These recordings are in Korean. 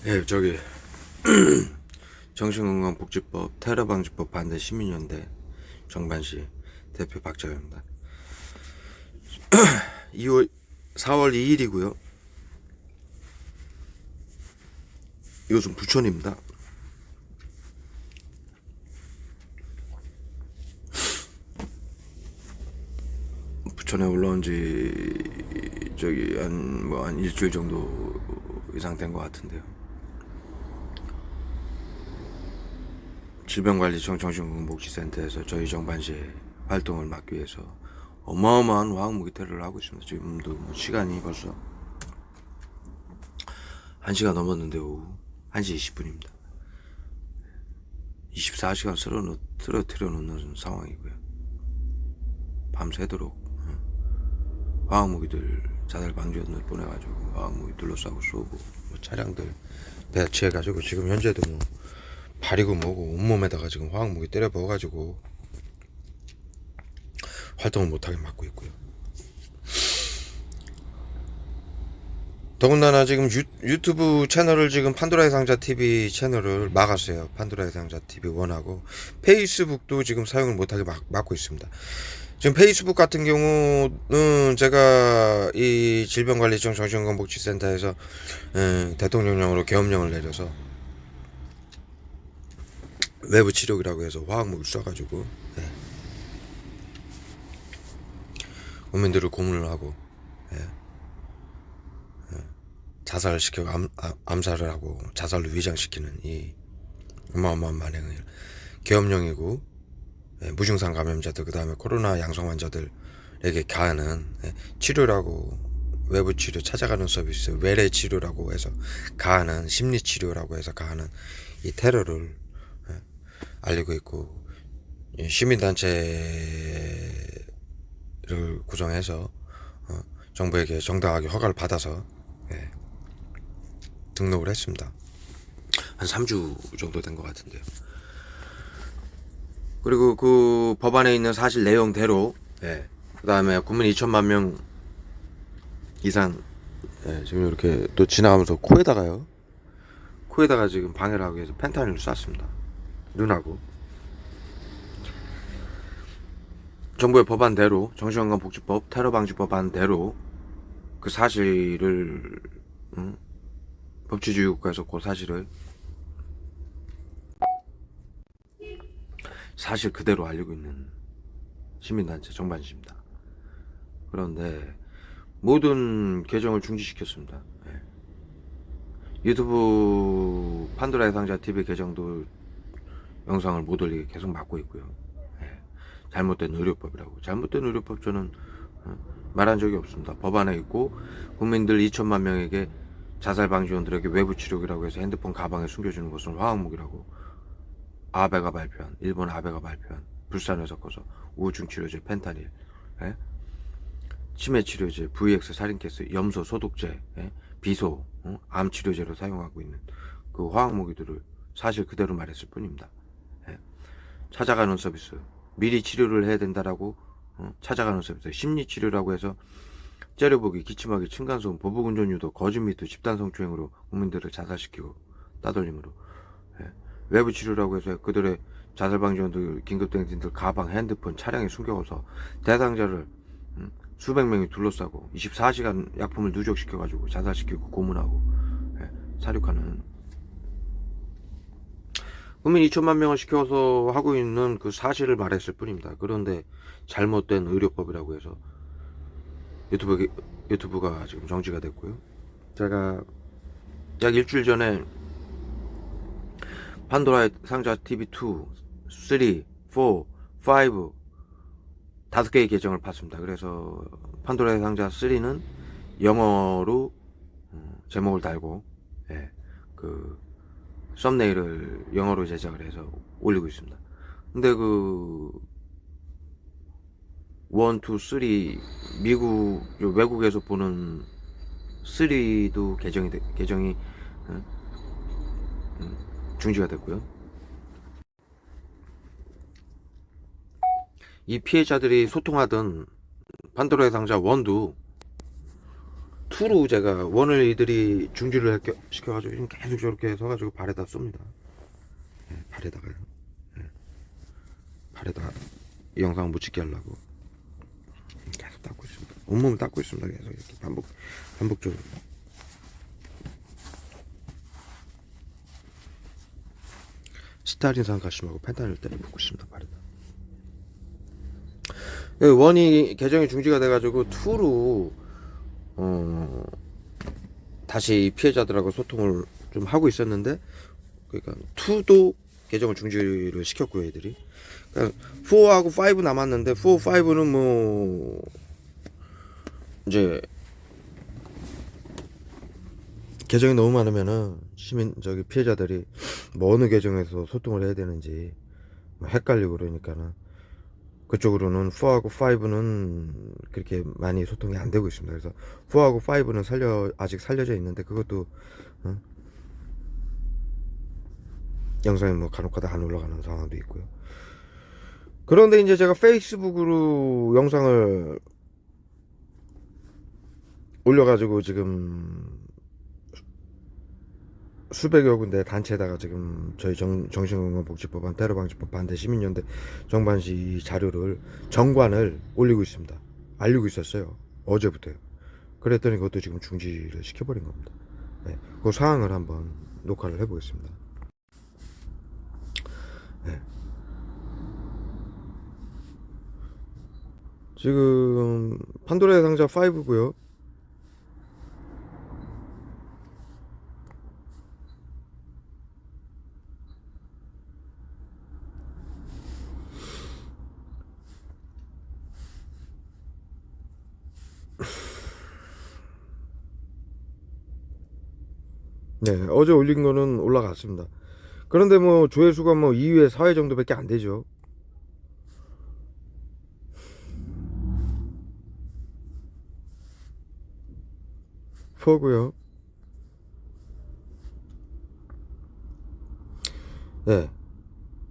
예, 정신건강복지법 테러방지법 반대 시민연대 정반시 대표 박정현입니다. 4월 2일이고요. 이곳은 부천입니다. 부천에 올라온 지 한 일주일 정도 이상 된 것 같은데요. 질병관리청 정신건강복지센터에서 저희 정반시의 활동을 막기 위해서 어마어마한 화학무기 테러를 하고 있습니다. 지금도 시간이 벌써 1시가 넘었는데 오후 1시 20분입니다. 24시간 쓰러뜨려 놓는 상황이고요. 밤새도록 화학무기들 자살 방지원을 보내가지고 화학무기 둘러싸고 쏘고 차량들 배치해가지고 지금 현재도 발이고 뭐고 온몸에다가 지금 화학무기 때려 부어가지고 활동을 못하게 막고 있고요. 더군다나 지금 유튜브 채널을 지금 판도라의 상자 TV 채널을 막았어요. 판도라의 상자 TV 1하고 페이스북도 지금 사용을 못하게 막고 있습니다. 지금 페이스북 같은 경우는 제가 이 질병관리청 정신건강복지센터에서 대통령령으로 계엄령을 내려서 외부 치료기라고 해서 화학무기를 쏴가지고 국민들을 고문을 하고 자살을 시키고 암살을 하고 자살로 위장시키는 이 어마어마한 만행을 계엄령이고 무증상 감염자들 그 다음에 코로나 양성 환자들에게 가하는 치료라고 외부 치료 찾아가는 서비스 외래 치료라고 해서 가하는 심리 치료라고 해서 가하는 이 테러를 알리고 있고 시민단체를 구성해서 정부에게 정당하게 허가를 받아서 등록을 했습니다. 한 3주 정도 된 것 같은데요. 그리고 그 법안에 있는 사실 내용대로 그 다음에 국민 2천만 명 이상 지금 이렇게 또 지나가면서 코에다가 지금 방해를 하기 위해서 펜타닐을 쐈습니다. 눈하고 정부의 법안대로 정신건강복지법 테러방지법안대로 그 사실을 법치주의 국가에서 그 사실 그대로 알리고 있는 시민단체 정반시입니다. 그런데 모든 계정을 중지시켰습니다. 유튜브 판도라의 상자 TV 계정도 영상을 못 올리게 계속 막고 있고요. 잘못된 의료법이라고. 잘못된 의료법 저는 말한 적이 없습니다. 법안에 있고 국민들 2천만 명에게 자살방지원들에게 외부 치료기라고 해서 핸드폰 가방에 숨겨주는 것은 화학무기라고 일본 아베가 발표한 불산을 섞어서 우울증치료제 펜타닐, 치매치료제 VX 살인캐스, 염소 소독제, 비소, 암치료제로 사용하고 있는 그 화학무기들을 사실 그대로 말했을 뿐입니다. 찾아가는 서비스, 미리 치료를 해야 된다라고 찾아가는 서비스, 심리치료라고 해서 째려보기, 기침하기, 층간소음, 보복운전 유도, 거짓 미투, 집단 성추행으로 국민들을 자살시키고 따돌림으로 외부 치료라고 해서 그들의 자살방지원들, 긴급대응진들 가방, 핸드폰, 차량에 숨겨서 대상자를 수백 명이 둘러싸고 24시간 약품을 누적시켜가지고 자살시키고 고문하고 사륙하는 국민 2천만 명을 시켜서 하고 있는 그 사실을 말했을 뿐입니다. 그런데 잘못된 의료법이라고 해서 유튜브가 지금 정지가 됐고요. 제가 약 일주일 전에 판도라의 상자 TV2, 3, 4, 5 5개의 계정을 팠습니다. 그래서 판도라의 상자 3는 영어로 제목을 달고 그 썸네일을 영어로 제작을 해서 올리고 있습니다. 근데 그 1, 2, 3 외국에서 보는 3도 계정이 중지가 됐고요. 이 피해자들이 소통하던 판도라의 상자 1도 2로 제가 원을 이들이 중지를 시켜가지고 지금 계속 저렇게 서가지고 발에다 쏩니다. 예, 발에다가요. 예, 발에다 이 영상 못 찍게 하려고 계속 닦고 있습니다. 온몸을 닦고 있습니다. 계속 이렇게 반복적으로. 스타린산 가심하고 펜타닐 때려붓고 있습니다. 발에다. 원이 계정이 중지가 돼가지고 2로 다시 피해자들하고 소통을 좀 하고 있었는데, 그러니까 2도 계정을 중지를 시켰고요, 애들이. 그러니까 4하고 5 남았는데 4, 5는 뭐 이제 계정이 너무 많으면은 피해자들이 뭐 어느 계정에서 소통을 해야 되는지 헷갈리고 그러니까는 그쪽으로는 4하고 5는 그렇게 많이 소통이 안 되고 있습니다. 그래서 4하고 5는 아직 살려져 있는데 그것도 영상이 뭐 간혹가다 안 올라가는 상황도 있고요. 그런데 이제 제가 페이스북으로 영상을 올려가지고 지금 수백여 군데 단체에다가 지금 저희 정신건강복지법안 테러방지법 반대 시민연대 정반시 자료를 정관을 올리고 있습니다. 알리고 있었어요. 어제부터요. 그랬더니 그것도 지금 중지를 시켜버린 겁니다. 네, 그 사항을 한번 녹화를 해보겠습니다. 네. 지금 판도라의 상자 5고요. 네, 어제 올린 거는 올라갔습니다. 그런데 뭐 조회수가 뭐 2회, 4회 정도밖에 안 되죠. 포고요. 네,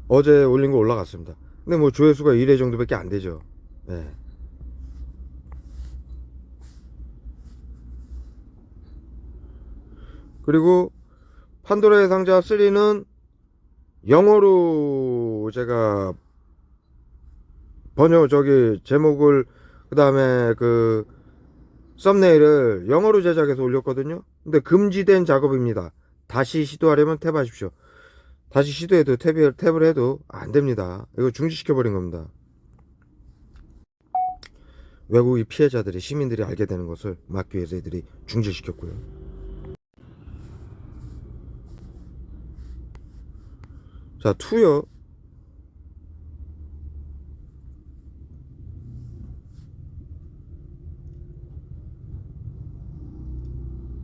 어제 올린 거 올라갔습니다. 근데 뭐 조회수가 1회 정도밖에 안 되죠. 네. 그리고 판도라의 상자 3는 영어로 제가 제목을, 그 다음에 그 썸네일을 영어로 제작해서 올렸거든요. 근데 금지된 작업입니다. 다시 시도하려면 탭하십시오. 다시 시도해도 탭을 해도 안 됩니다. 이거 중지시켜버린 겁니다. 외국의 피해자들이, 시민들이 알게 되는 것을 막기 위해서 애들이 중지시켰고요. 자, 2요.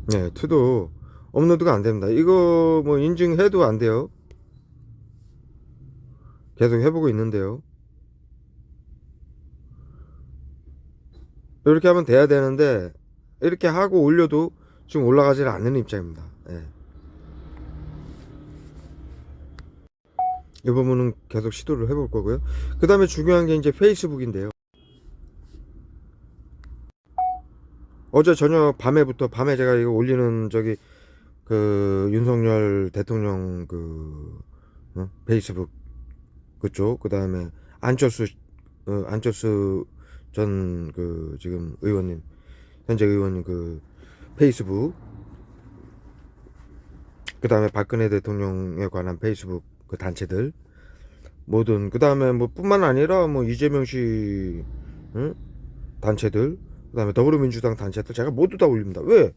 네, 2도 업로드가 안 됩니다. 이거 뭐 인증해도 안 돼요. 계속 해보고 있는데요. 이렇게 하면 돼야 되는데 이렇게 하고 올려도 지금 올라가질 않는 입장입니다. 네. 이 부분은 계속 시도를 해볼 거고요. 그 다음에 중요한 게 이제 페이스북인데요. 어제 저녁 밤에 제가 이거 올리는 그 윤석열 대통령 페이스북 그쪽, 그 다음에 안철수 전 지금 의원님, 현재 의원님 페이스북, 그 다음에 박근혜 대통령에 관한 페이스북 단체들 모든, 그 다음에 뭐 뿐만 아니라 뭐 이재명 씨 단체들, 그 다음에 더불어민주당 단체들 제가 모두 다 올립니다. 왜?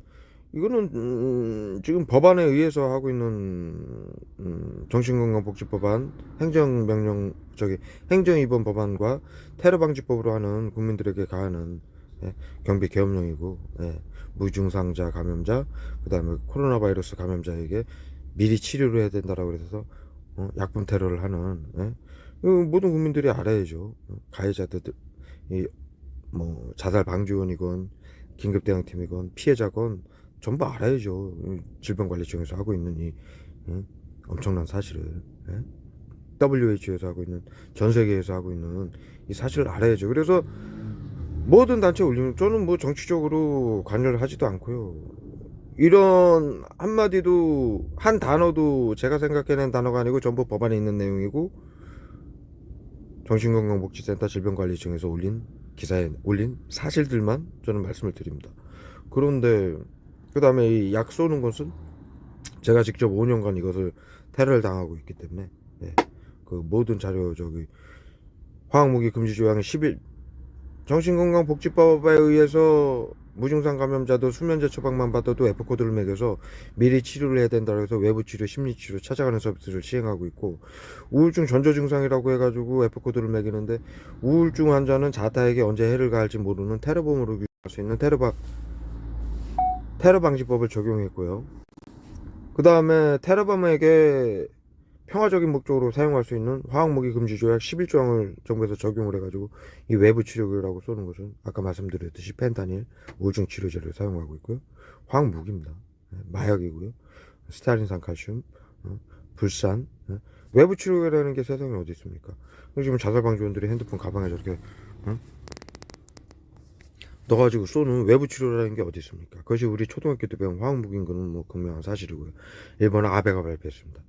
이거는 지금 법안에 의해서 하고 있는 정신건강복지법안, 행정입원 법안과 테러방지법으로 하는 국민들에게 가하는 경비 계엄령이고, 무증상자 감염자, 그 다음에 코로나 바이러스 감염자에게 미리 치료를 해야 된다라고 해서 약품 테러를 하는, 모든 국민들이 알아야죠. 가해자들, 뭐 자살 방지원이건 긴급대응팀이건 피해자건 전부 알아야죠. 질병관리청에서 하고 있는 이 엄청난 사실을, WHO에서 하고 있는, 전 세계에서 하고 있는 이 사실을 알아야죠. 그래서 모든 단체 올리면 저는 뭐 정치적으로 관여를 하지도 않고요. 이런 한마디도 한 단어도 제가 생각해낸 단어가 아니고 전부 법안에 있는 내용이고 정신건강복지센터 질병관리청에서 올린 기사에 올린 사실들만 저는 말씀을 드립니다. 그런데 그 다음에 이 약 쏘는 것은 제가 직접 5년간 이것을 테러를 당하고 있기 때문에 그 모든 자료 저기 화학무기 금지 조항의 11 정신건강복지법에 의해서 무증상 감염자도 수면제 처방만 받아도 F코드를 매겨서 미리 치료를 해야 된다고 해서 외부치료, 심리치료 찾아가는 서비스를 시행하고 있고, 우울증 전조증상이라고 해가지고 F코드를 매기는데 우울증 환자는 자타에게 언제 해를 가할지 모르는 테러범으로 규정할 수 있는 테러방지법을 적용했고요. 그 다음에 테러범에게 평화적인 목적으로 사용할 수 있는 화학무기 금지 조약 11조항을 정부에서 적용을 해가지고 이 외부 치료기라고 쏘는 것은 아까 말씀드렸듯이 펜타닐, 우울증 치료제를 사용하고 있고요. 화학무기입니다. 마약이고요. 스타린산 칼슘, 불산, 외부 치료기라는 게 세상에 어디 있습니까? 지금 자살방지원들이 핸드폰 가방에 저렇게 넣어가지고 쏘는 외부 치료라는 게 어디 있습니까? 그것이 우리 초등학교 때 배운 화학무기인 거는 뭐 분명한 사실이고요. 일본 아베가 발표했습니다.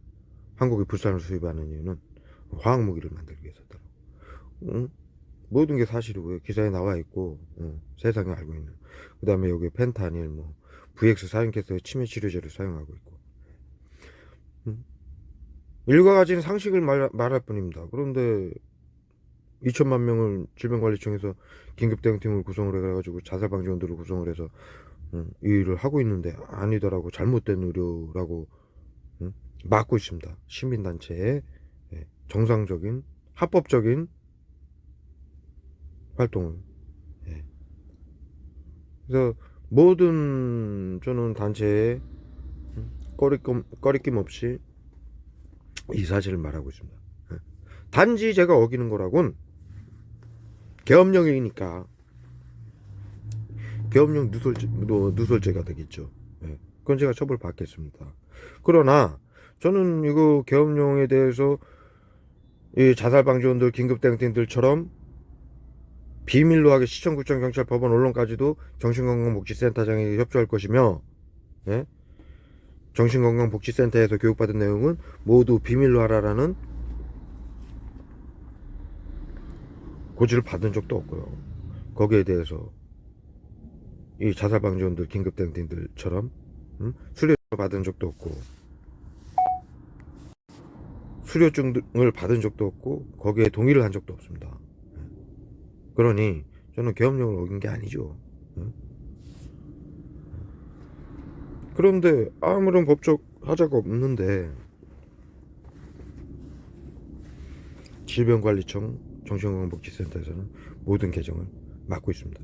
한국이 불산을 수입하는 이유는 화학무기를 만들기 위해서더라고. 응? 모든 게 사실이고요. 기사에 나와 있고 세상에 알고 있는. 그 다음에 여기 펜타닐, 뭐 VX 사인캐스터 치매 치료제를 사용하고 있고. 응? 일과 가지는 상식을 말할 뿐입니다. 그런데 2천만 명을 질병관리청에서 긴급대응팀을 구성을 해가지고 자살방지원들을 구성을 해서 이 일을 하고 있는데 아니더라고. 잘못된 의료라고 막고 있습니다. 시민단체의 정상적인 합법적인 활동을. 그래서 모든 저는 단체에 꺼리낌 없이 이 사실을 말하고 있습니다. 단지 제가 어기는 거라곤 계엄령이니까 계엄령 누설죄가 되겠죠. 그건 제가 처벌받겠습니다. 그러나 저는 이거 계엄령에 대해서 이 자살방지원들 긴급대응팀들처럼 비밀로 하게 시청, 구청, 경찰, 법원, 언론까지도 정신건강복지센터장에게 협조할 것이며, 정신건강복지센터에서 교육받은 내용은 모두 비밀로 하라라는 고지를 받은 적도 없고요. 거기에 대해서 이 자살방지원들 긴급대응팀들처럼 수료를 받은 적도 없고 수료증을 받은 적도 없고 거기에 동의를 한 적도 없습니다. 그러니 저는 계엄령을 어긴 게 아니죠. 그런데 아무런 법적 하자가 없는데 질병관리청 정신건강복지센터에서는 모든 개정을 막고 있습니다.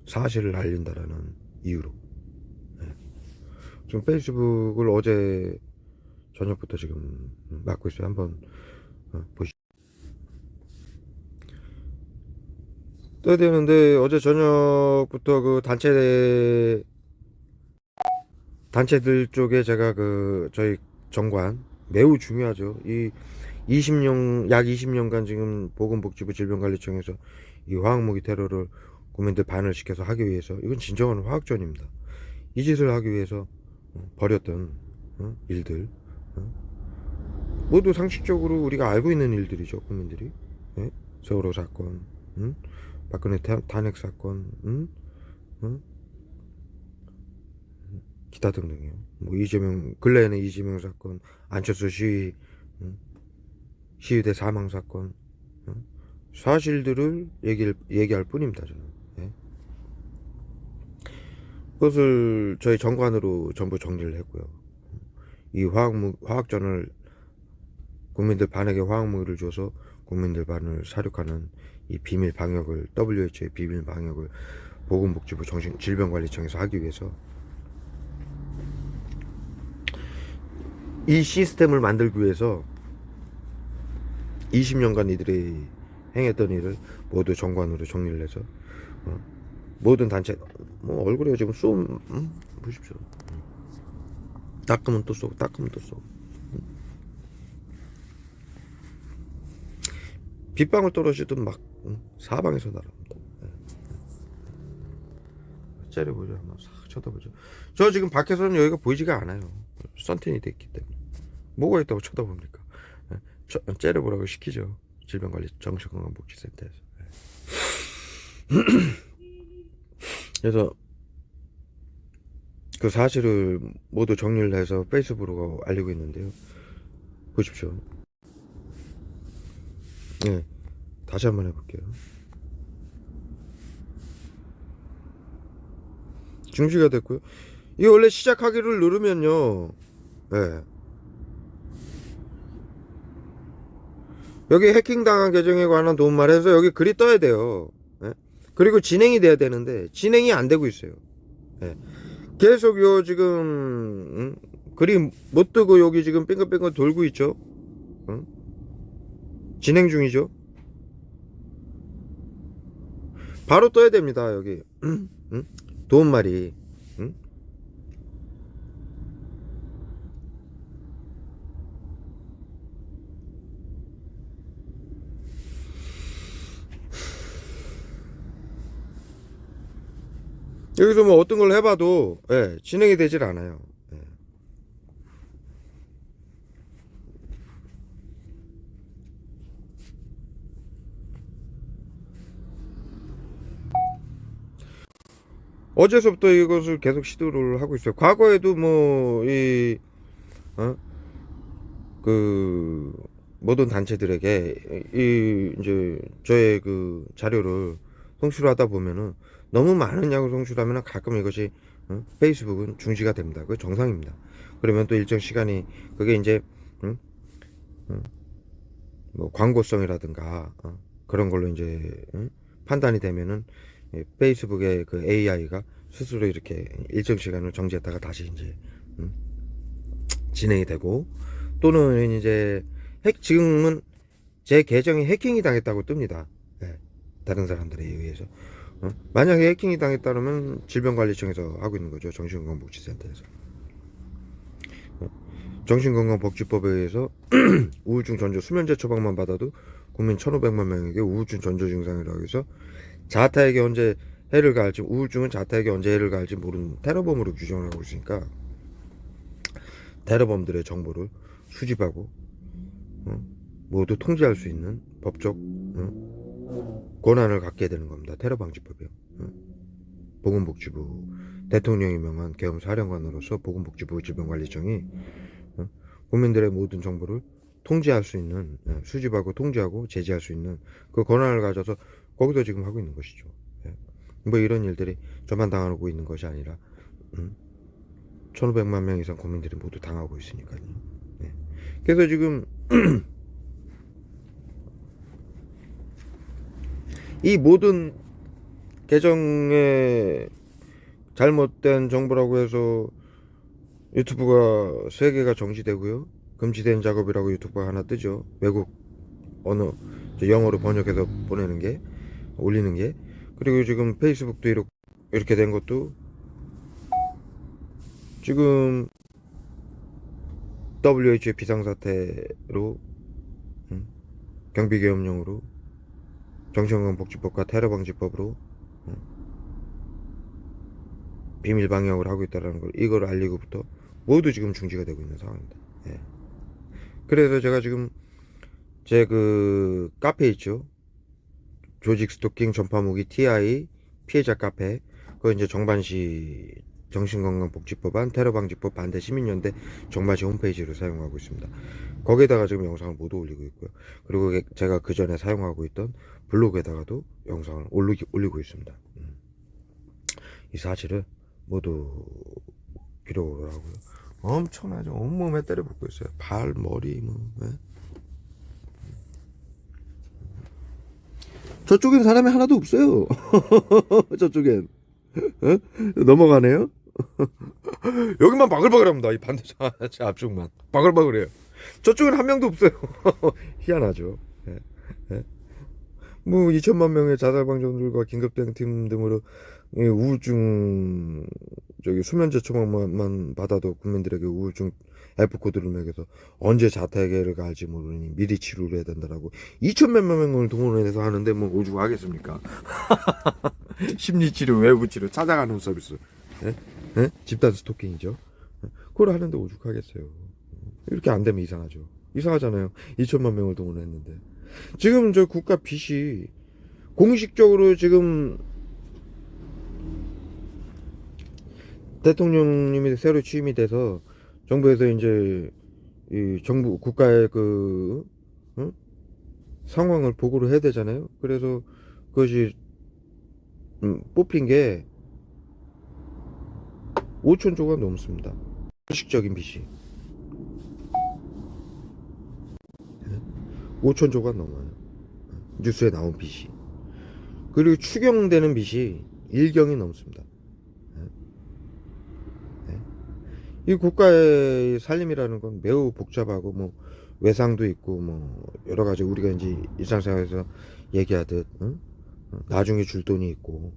사실을 알린다라는 이유로. 지금 페이스북을 어제 저녁부터 지금 막고 있어요. 한번 보시죠. 떠야 되는데 어제 저녁부터 그 단체들 쪽에 제가 그 저희 정관 매우 중요하죠. 이 20년 약 20년간 지금 보건복지부 질병관리청에서 이 화학무기 테러를 국민들 반을 시켜서 하기 위해서 이건 진정한 화학전입니다. 이 짓을 하기 위해서 벌였던 일들 모두 상식적으로 우리가 알고 있는 일들이죠. 국민들이. 세월호 사건, 박근혜 탄핵 사건, 기타 등등이요. 뭐 이재명 근래에는 이재명 사건, 안철수 시위대 사망 사건, 사실들을 얘기할 뿐입니다. 저는. 그것을 저희 정관으로 전부 정리를 했고요. 이 화학전을 국민들 반에게 화학무기를 줘서 국민들 반을 사륙하는 이 비밀 방역을 WHO의 비밀 방역을 보건복지부 질병관리청에서 하기 위해서 이 시스템을 만들기 위해서 20년간 이들이 행했던 일을 모두 정관으로 정리를 해서 모든 단체 뭐 얼굴에 지금 보십시오. 닦으면 또 쏘고 닦으면 또 쏘고 빗방울 떨어지듯 막 사방에서 날아옵니다. 째려보죠. 한번 싹 쳐다보죠. 저 지금 밖에서는 여기가 보이지가 않아요. 선텐이 됐기 때문에. 뭐가 있다고 쳐다봅니까? 째려보라고 시키죠. 질병관리 정신건강복지센터에서. 그래서 그 사실을 모두 정리를 해서 페이스북으로 알리고 있는데요. 보십시오. 네, 다시 한번 해볼게요. 중지가 됐고요. 이게 원래 시작하기를 누르면요, 네. 여기 해킹당한 계정에 관한 도움말 해서 여기 글이 떠야 돼요. 네? 그리고 진행이 돼야 되는데 진행이 안 되고 있어요. 네. 계속 요 지금 글이 못 뜨고 여기 지금 뺑글뺑글 돌고 있죠. 진행 중이죠. 바로 떠야 됩니다. 여기 도움말이. 여기서 뭐 어떤 걸 해봐도 진행이 되질 않아요. 어제서부터 이것을 계속 시도를 하고 있어요. 과거에도 뭐 그 모든 단체들에게 이제 저의 그 자료를 송출하다 보면은 너무 많은 양을 송출하면 가끔 이것이 페이스북은 중지가 됩니다. 그 정상입니다. 그러면 또 일정 시간이 그게 이제 뭐 광고성이라든가 그런 걸로 이제 판단이 되면은 페이스북의 그 AI가 스스로 이렇게 일정 시간을 정지했다가 다시 이제 진행이 되고, 또는 이제 지금은 제 계정이 해킹이 당했다고 뜹니다. 다른 사람들에 의해서. 만약에 해킹이 당했다면 질병관리청에서 하고 있는 거죠. 정신건강복지센터에서. 정신건강복지법에 의해서 우울증 전조 수면제 처방만 받아도 국민 1,500만 명에게 우울증 전조 증상이라고 해서 자타에게 언제 해를 가할지, 우울증은 자타에게 언제 해를 가할지 모르는 테러범으로 규정을 하고 있으니까 테러범들의 정보를 수집하고 모두 통제할 수 있는 법적 권한을 갖게 되는 겁니다. 테러방지법이요. 보건복지부 대통령이 명한 계엄사령관으로서 보건복지부 질병관리청이 국민들의 모든 정보를 통제할 수 있는, 수집하고 통제하고 제재할 수 있는 그 권한을 가져서 거기서 지금 하고 있는 것이죠. 뭐 이런 일들이 저만 당하고 있는 것이 아니라 1,500만 명 이상 국민들이 모두 당하고 있으니까요. 그래서 지금 이 모든 계정에 잘못된 정보라고 해서 유튜브가 3개가 정지되고요. 금지된 작업이라고 유튜브가 하나 뜨죠. 외국 언어 영어로 번역해서 보내는 게, 올리는 게. 그리고 지금 페이스북도 이렇게 된 것도 지금 WHO의 비상사태로 경비계엄령으로 정신건강복지법과 테러방지법으로 비밀방역을 하고 있다는 걸, 이걸 알리고부터 모두 지금 중지가 되고 있는 상황입니다. 그래서 제가 지금 제 그 카페 있죠. 조직 스토킹 전파무기 TI 피해자 카페, 그 이제 정반시 정신건강복지법안 테러방지법 반대 시민연대 정반시 홈페이지를 사용하고 있습니다. 거기에다가 지금 영상을 모두 올리고 있고요. 그리고 제가 그 전에 사용하고 있던 블로그에다가도 영상을 올리고 있습니다. 이 사실을 모두 기록을 하고요. 엄청나죠. 온몸에 때려붓고 있어요. 발, 머리, 뭐. 저쪽엔 사람이 하나도 없어요. 저쪽엔. 넘어가네요. 여기만 바글바글합니다. 이 반대쪽 앞쪽만 바글바글해요. 저쪽엔 한 명도 없어요. 희한하죠. 뭐 2천만 명의 자살방정들과 긴급대응팀 등으로 이 우울증 저기 수면제 처방만 받아도 국민들에게 우울증 F코드를 매겨서 언제 자택을 갈지 모르니 미리 치료를 해야 된다라고 2천만 명을 동원해서 하는데 뭐 오죽하겠습니까? 심리치료, 외부치료 찾아가는 서비스, 예? 예? 집단 스토킹이죠. 그걸 하는데 오죽하겠어요. 이렇게 안 되면 이상하죠. 이상하잖아요. 2천만 명을 동원했는데 지금 저 국가 빚이 공식적으로 지금 대통령님이 새로 취임이 돼서 정부에서 이제 이 정부 국가의 그 어? 상황을 보고를 해야 되잖아요. 그래서 그것이 뽑힌 게 5천조가 넘습니다. 공식적인 빚이 5천조가 넘어요. 뉴스에 나온 빚이. 그리고 추경되는 빚이 1경이 넘습니다. 이 국가의 살림이라는 건 매우 복잡하고 뭐 외상도 있고 뭐 여러 가지 우리가 이제 일상생활에서 얘기하듯 나중에 줄 돈이 있고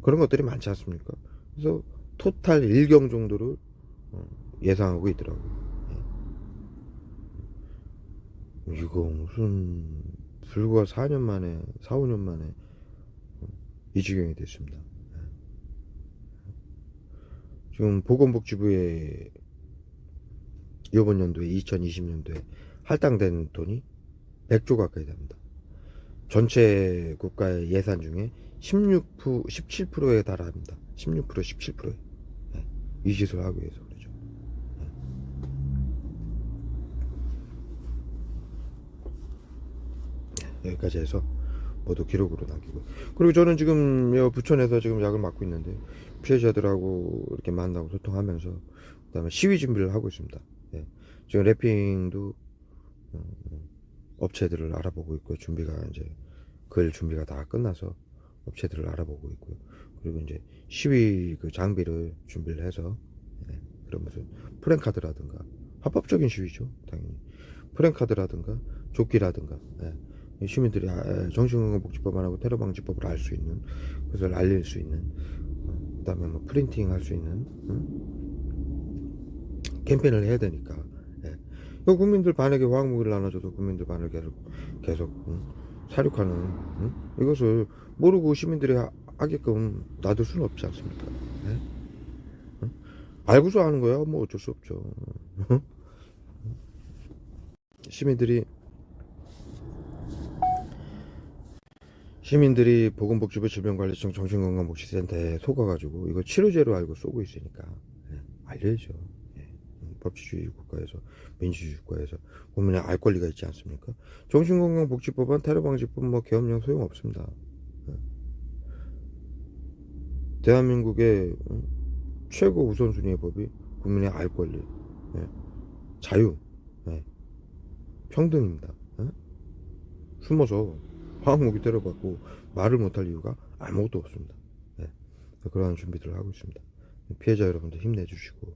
그런 것들이 많지 않습니까? 그래서 토탈 1경 정도를 예상하고 있더라고요. 이거 무슨 불과 4년 만에 4, 5년 만에 이 지경이 됐습니다. 지금 보건복지부에 이번 연도에 2020년도에 할당된 돈이 100조 가까이 됩니다. 전체 국가의 예산 중에 16%, 17%에 달합니다. 16%, 17%에 이 짓을 하기 위해서 그러죠. 여기까지 해서 모두 기록으로 남기고, 그리고 저는 지금 부천에서 지금 약을 맡고 있는데 피해자들하고 이렇게 만나고 소통하면서 그다음에 시위 준비를 하고 있습니다. 예. 지금 랩핑도 업체들을 알아보고 있고 준비가 이제 글 준비가 다 끝나서 업체들을 알아보고 있고요. 그리고 이제 시위 그 장비를 준비를 해서 그런 무슨 프랭카드라든가 합법적인 시위죠, 당연히. 프랭카드라든가 조끼라든가 시민들이 정신건강복지법 안하고 테러방지법을 알 수 있는, 그것을 알릴 수 있는, 그다음에 뭐 프린팅 할 수 있는 캠페인을 해야 되니까. 국민들 반에게 화학무기를 나눠줘도 국민들 반을 계속 사륙하는 이것을 모르고 시민들이 하게끔 놔둘 수는 없지 않습니까? 알고서 하는 거야 뭐 어쩔 수 없죠. 시민들이 보건복지부 질병관리청 정신건강복지센터에 속아가지고 이거 치료제로 알고 쏘고 있으니까 알려야죠. 법치주의 국가에서, 민주주의 국가에서 국민의 알 권리가 있지 않습니까? 정신건강복지법안, 테러방지법 뭐 계엄령 소용없습니다. 대한민국의 최고 우선순위의 법이 국민의 알 권리, 자유, 평등입니다. 숨어서 화학무기 때려받고 말을 못할 이유가 아무것도 없습니다. 그러한 준비들을 하고 있습니다. 피해자 여러분들 힘내주시고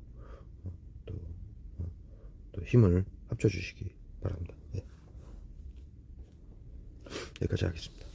또 힘을 합쳐주시기 바랍니다. 여기까지 하겠습니다.